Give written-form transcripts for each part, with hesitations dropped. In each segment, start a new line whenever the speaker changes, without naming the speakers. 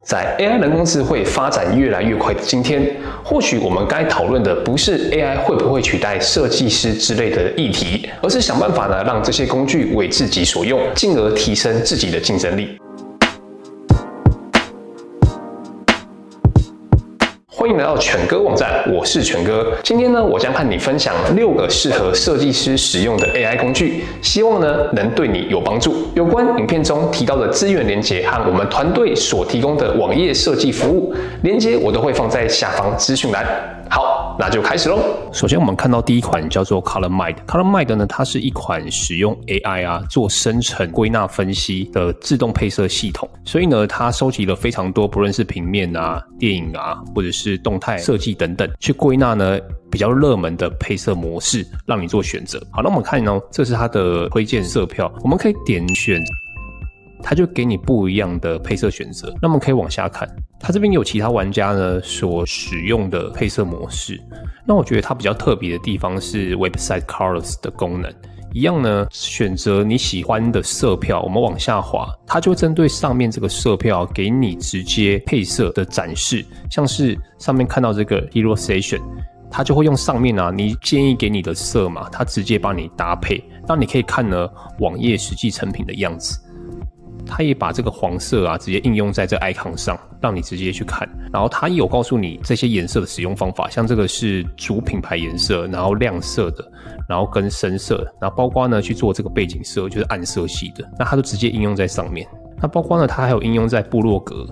在 AI 人工智慧发展越来越快的今天，或许我们该讨论的不是 AI 会不会取代设计师之类的议题，而是想办法呢让这些工具为自己所用，进而提升自己的竞争力。欢迎来到犬哥网站，我是犬哥。今天呢，我将和你分享6个适合设计师使用的 AI 工具，希望呢能对你有帮助。有关影片中提到的资源连结和我们团队所提供的网页设计服务连结，我都会放在下方资讯栏。好，那就开始咯。首先我们看到第一款叫做 ColorMind。ColorMind 呢，它是一款使用 AI 做生成、归纳、分析的自动配色系统。所以呢，它收集了非常多，不论是平面电影或者是动态设计等等，去归纳呢比较热门的配色模式，让你做选择。好，那我们看这是它的推荐色票，我们可以点选。它就给你不一样的配色选择，那我们可以往下看，它这边有其他玩家呢所使用的配色模式。那我觉得它比较特别的地方是 Website Colors 的功能，一样呢，选择你喜欢的色票，我们往下滑，它就会针对上面这个色票给你直接配色的展示，像是上面看到这个 Hero Station。它就会用上面你建议给你的色嘛，它直接帮你搭配，让你可以看呢网页实际成品的样子。它也把这个黄色直接应用在这 icon 上，让你直接去看。然后它也有告诉你这些颜色的使用方法，像这个是主品牌颜色，然后亮色的，然后跟深色，然后包括呢去做这个背景色，就是暗色系的，那它就直接应用在上面。那包括呢它还有应用在部落格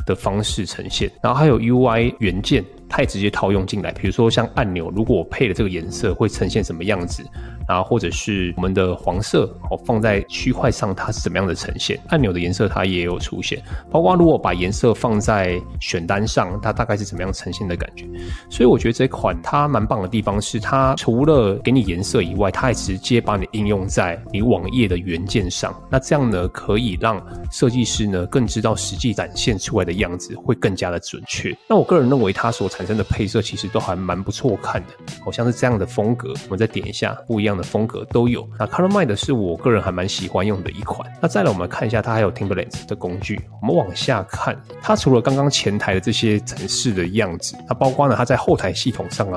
的方式呈现，然后还有 UI 元件，它也直接套用进来。比如说像按钮，如果我配了这个颜色会呈现什么样子，然后或者是我们的黄色放在区块上它是怎么样的呈现，按钮的颜色它也有出现，包括如果把颜色放在选单上，它大概是怎么样呈现的感觉。所以我觉得这款它蛮棒的地方是，它除了给你颜色以外，它还直接把你应用在你网页的元件上。那这样呢，可以让设计师呢更知道实际展现出来的样子会更加的准确。那我个人认为它所产生的配色其实都还蛮不错看的，好像是这样的风格，我们再点一下，不一样的风格都有。那 ColorMind 是我个人还蛮喜欢用的一款。那再来我们看一下它还有 Templates 的工具，我们往下看，它除了刚刚前台的这些展示的样子，那包括呢它在后台系统上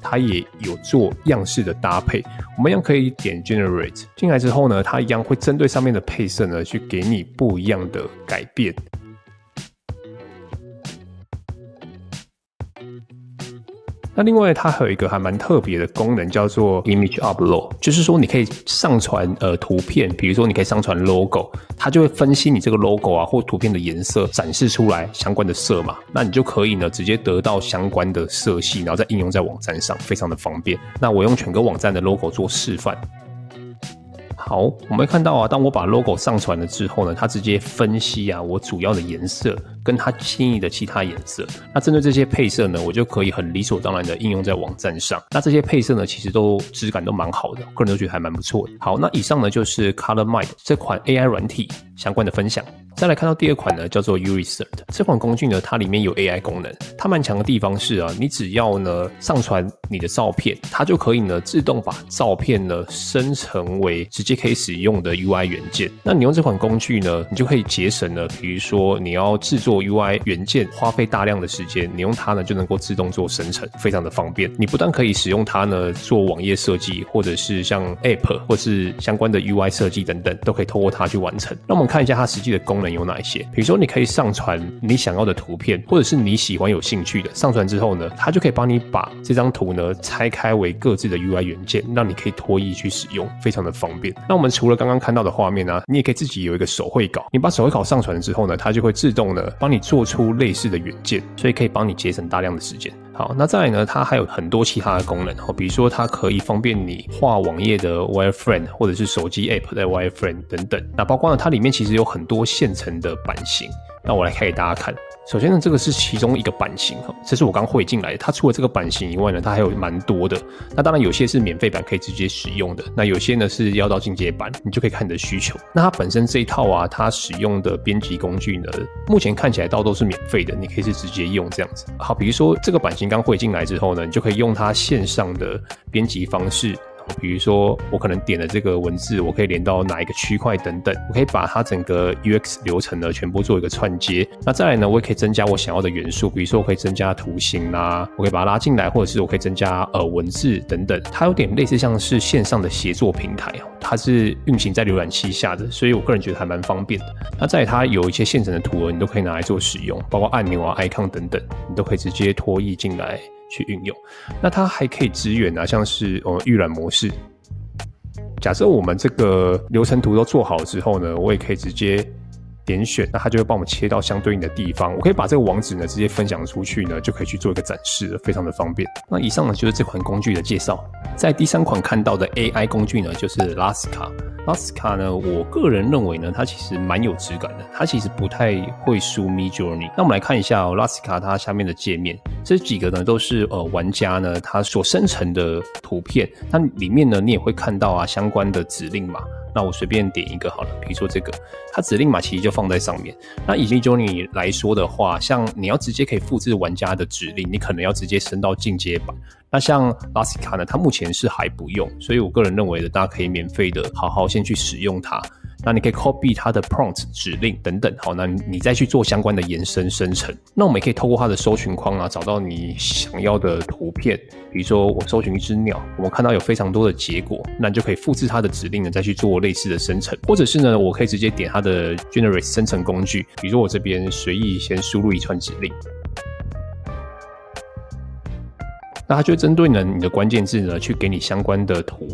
它也有做样式的搭配。我们一样可以点 Generate 进来之后呢，它一样会针对上面的配色呢去给你不一样的改变。那另外它还有一个还蛮特别的功能，叫做 Image Upload， 就是说你可以上传图片，比如说你可以上传 logo， 它就会分析你这个 logo或图片的颜色，展示出来相关的色码，那你就可以呢直接得到相关的色系，然后再应用在网站上，非常的方便。那我用全个网站的 logo 做示范。好，我们会看到当我把 logo 上传了之后呢，它直接分析我主要的颜色跟它心仪的其他颜色。那针对这些配色呢，我就可以很理所当然的应用在网站上。那这些配色呢，其实都质感都蛮好的，我个人都觉得还蛮不错的。好，那以上呢就是 ColorMind 这款 AI 软体相关的分享。再来看到第二款呢，叫做 Uresearch。这款工具呢，它里面有 AI 功能，它蛮强的地方是你只要呢上传你的照片，它就可以呢自动把照片呢生成为直接可以使用的 UI 元件。那你用这款工具呢，你就可以节省了，比如说你要制作 UI 元件花费大量的时间，你用它呢就能够自动做生成，非常的方便。你不但可以使用它呢做网页设计，或者是像 App 或是相关的 UI 设计等等，都可以透过它去完成。那我们看一下它实际的功能有哪一些。比如说你可以上传你想要的图片，或者是你喜欢有兴趣的，上传之后呢，它就可以帮你把这张图呢拆开为各自的 UI 元件，让你可以拖曳去使用，非常的方便。那我们除了刚刚看到的画面你也可以自己有一个手绘稿，你把手绘稿上传之后呢，它就会自动的帮你做出类似的元件，所以可以帮你节省大量的时间。好，那再来呢，它还有很多其他的功能比如说它可以方便你画网页的 wireframe， 或者是手机 app 的 wireframe 等等。那包括呢，它里面其实有很多现成的版型，那我来开给大家看。首先呢，这个是其中一个版型，这是我刚汇进来的。它除了这个版型以外呢，它还有蛮多的。那当然有些是免费版可以直接使用的，那有些呢是要到进阶版，你就可以看你的需求。那它本身这一套它使用的编辑工具呢，目前看起来都是免费的，你可以是直接用这样子。好，比如说这个版型刚汇进来之后呢，你就可以用它线上的编辑方式比如说我可能点了这个文字，我可以连到哪一个区块等等，我可以把它整个 UX 流程呢全部做一个串接。那再来呢，我也可以增加我想要的元素，比如说我可以增加图形啦，我可以把它拉进来，或者是我可以增加文字等等。它有点类似像是线上的协作平台，它是运行在浏览器下的，所以我个人觉得还蛮方便的。那再来它有一些现成的图文，你都可以拿来做使用，包括按钮啊、icon 等等，你都可以直接拖移进来去运用。那它还可以支援啊，像是预览模式。假设我们这个流程图都做好之后呢，我也可以直接点选，那它就会帮我们切到相对应的地方。我可以把这个网址呢直接分享出去呢，就可以去做一个展示了，非常的方便。那以上呢就是这款工具的介绍。在第3款看到的 AI 工具呢，就是 Lasika。Lasika 呢，我个人认为呢，它其实蛮有质感的，它其实不太会输 Midjourney。那我们来看一下Lasika 它下面的界面，这几个呢都是玩家呢他所生成的图片，它里面呢你也会看到啊相关的指令码。那我随便点一个好了，比如说这个，它指令码其实就放在上面。那以 Midjourney 来说的话，像你要直接可以复制玩家的指令，你可能要直接升到进阶版。那像 Lasika 呢，它目前是还不用，所以我个人认为的，大家可以免费的好好先去使用它。那你可以 copy 它的 prompt 指令等等，好，那你再去做相关的延伸生成。那我们也可以透过它的搜寻框啊，找到你想要的图片。比如说我搜寻一只鸟，我们看到有非常多的结果，那你就可以复制它的指令呢，再去做类似的生成。或者是呢，我可以直接点它的 generate 生成工具，比如说我这边随意先输入一串指令。那它就会针对呢你的关键字呢去给你相关的图。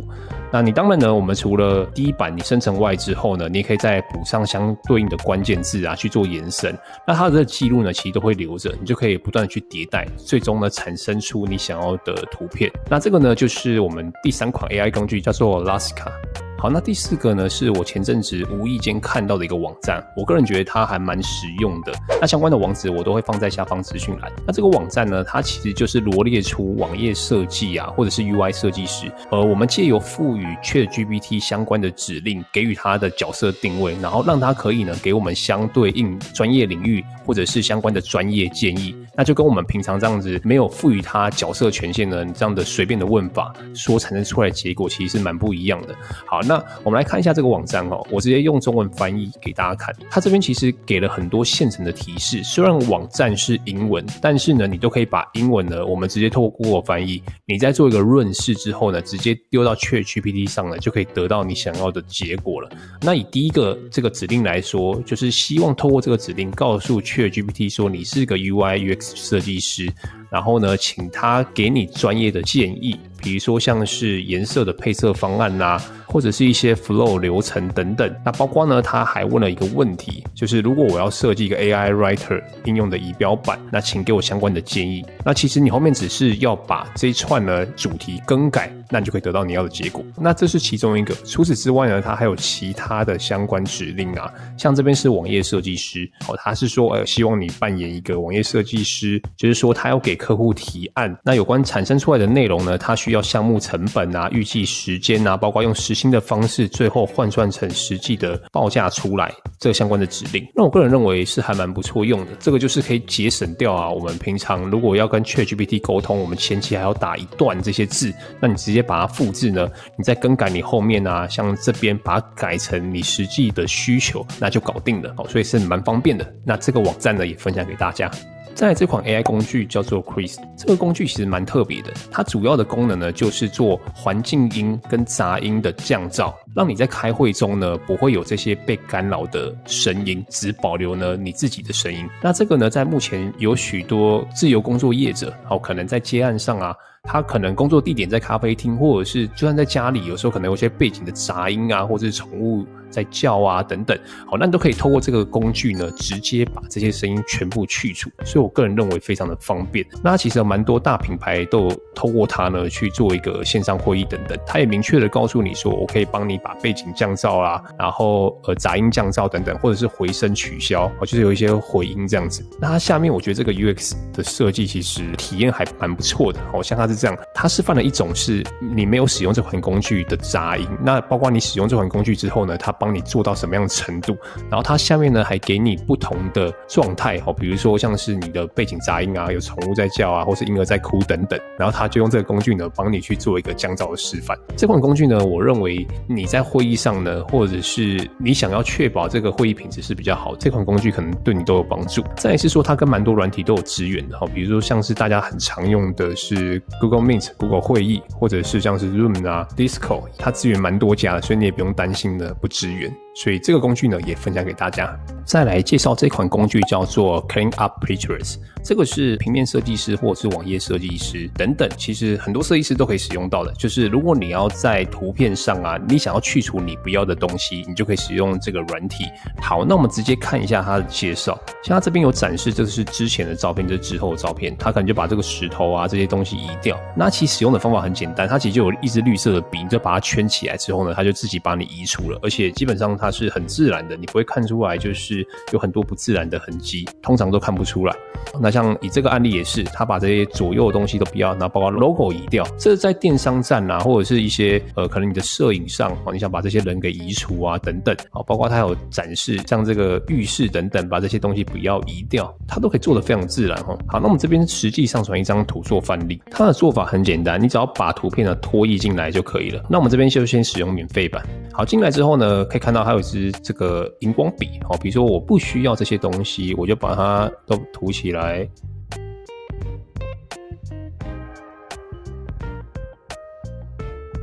那你当然呢，我们除了第一版你生成外之后呢，你也可以再补上相对应的关键字啊去做延伸。那它的这个记录呢其实都会留着，你就可以不断的去迭代，最终呢产生出你想要的图片。那这个呢就是我们第3款 AI 工具，叫做 Lasika。好，那第4个呢，是我前阵子无意间看到的一个网站，我个人觉得它还蛮实用的。那相关的网址我都会放在下方资讯栏。那这个网站呢，它其实就是罗列出网页设计啊，或者是 UI 设计师，我们借由赋予 ChatGPT 相关的指令，给予它的角色定位，然后让它可以呢给我们相对应专业领域或者是相关的专业建议。那就跟我们平常这样子没有赋予它角色权限呢，这样的随便的问法所产生出来的结果，其实是蛮不一样的。好，那我们来看一下这个网站哦，我直接用中文翻译给大家看。它这边其实给了很多现成的提示，虽然网站是英文，但是呢，你都可以把英文呢，我们直接透过翻译，你再做一个润饰之后呢，直接丢到 ChatGPT 上呢，就可以得到你想要的结果了。那以第一个这个指令来说，就是希望透过这个指令告诉 ChatGPT 说你是个 UI/UX 设计师，然后呢，请他给你专业的建议，比如说像是颜色的配色方案啊，或者是一些 flow 流程等等。那包括呢，他还问了一个问题，就是如果我要设计一个 AI Writer 应用的仪表板，那请给我相关的建议。那其实你后面只是要把这一串呢主题更改，那你就可以得到你要的结果。那这是其中一个。除此之外呢，它还有其他的相关指令啊，像这边是网页设计师，他是说希望你扮演一个网页设计师，就是说他要给客户提案。那有关产生出来的内容呢，它需要项目成本啊、预计时间啊，包括用时薪的方式，最后换算成实际的报价出来，这个相关的指令。那我个人认为是还蛮不错用的。这个就是可以节省掉啊，我们平常如果要跟 ChatGPT 沟通，我们前期还要打一段这些字，那你直接把它复制呢，你再更改你后面啊，像这边把它改成你实际的需求，那就搞定了。所以是蛮方便的。那这个网站呢也分享给大家。再来这款 AI 工具叫做 Chris， 这个工具其实蛮特别的，它主要的功能呢就是做环境音跟杂音的降噪，让你在开会中呢不会有这些被干扰的声音，只保留呢你自己的声音。那这个呢在目前有许多自由工作业者，可能在接案上啊，他可能工作地点在咖啡厅，或者是就算在家里，有时候可能有些背景的杂音啊，或者是宠物在叫啊等等，好，那你都可以透过这个工具呢，直接把这些声音全部去除。所以我个人认为非常的方便。那其实有蛮多大品牌都有透过它呢去做一个线上会议等等，它也明确的告诉你说，我可以帮你把背景降噪啊，然后杂音降噪等等，或者是回声取消，就是有一些回音这样子。那它下面我觉得这个 UX 的设计其实体验还蛮不错的，像它是这样，它示范了一种是你没有使用这款工具的杂音，那包括你使用这款工具之后呢，它帮你做到什么样的程度，然后它下面呢还给你不同的状态，比如说像是你的背景杂音啊，有宠物在叫啊，或是婴儿在哭等等，然后它就用这个工具呢帮你去做一个降噪的示范。这款工具呢，我认为你在会议上呢，或者是你想要确保这个会议品质是比较好，这款工具可能对你都有帮助。再来是说它跟蛮多软体都有支援的，比如说像是大家很常用的是 Google Meet、Google 会议，或者是像是 Zoom 啊、Discord， 它支援蛮多家的，所以你也不用担心呢不支援。所以这个工具呢也分享给大家。再来介绍这款工具叫做 Clean Up Pictures， 这个是平面设计师或者是网页设计师等等，其实很多设计师都可以使用到的。就是如果你要在图片上啊，你想要去除你不要的东西，你就可以使用这个软体。好，那我们直接看一下它的介绍。像它这边有展示，这是之前的照片，这是之后的照片，它可能就把这个石头啊这些东西移掉。那其实使用的方法很简单，它其实就有一支绿色的笔，你就把它圈起来之后呢，它就自己把你移除了，而且基本上它是很自然的，你不会看出来就是有很多不自然的痕迹，通常都看不出来。那像以这个案例也是，他把这些左右的东西都不要，然后包括 logo 移掉，这是在电商站啊，或者是一些可能你的摄影上，你想把这些人给移除啊等等，包括他有展示像这个浴室等等，把这些东西不要移掉，他都可以做得非常自然。好，那我们这边实际上传一张图做范例，它的做法很简单，你只要把图片呢拖移进来就可以了。那我们这边就先使用免费版。好，进来之后呢，可以看到它有一支这个荧光笔，比如说我不需要这些东西，我就把它都涂起来。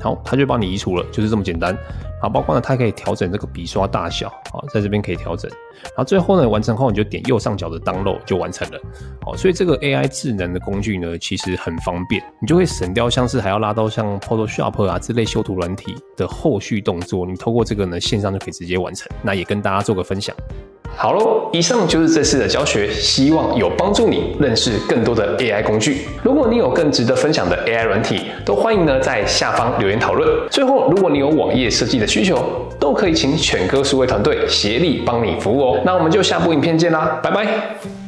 好，它就帮你移除了，就是这么简单。好，包括呢，它可以调整这个笔刷大小，好，在这边可以调整。然后最后呢，完成后你就点右上角的 download 就完成了。好，所以这个 AI 智能的工具呢，其实很方便，你就会省掉像是还要拉到像 Photoshop 啊之类修图软体的后续动作，你透过这个呢，线上就可以直接完成。那也跟大家做个分享。好咯，以上就是这次的教学，希望有帮助你认识更多的 AI 工具。如果你有更值得分享的 AI 软体，都欢迎呢在下方留言讨论。最后，如果你有网页设计的需求，都可以请犬哥数位团队协力帮你服务哦。那我们就下部影片见啦，拜拜。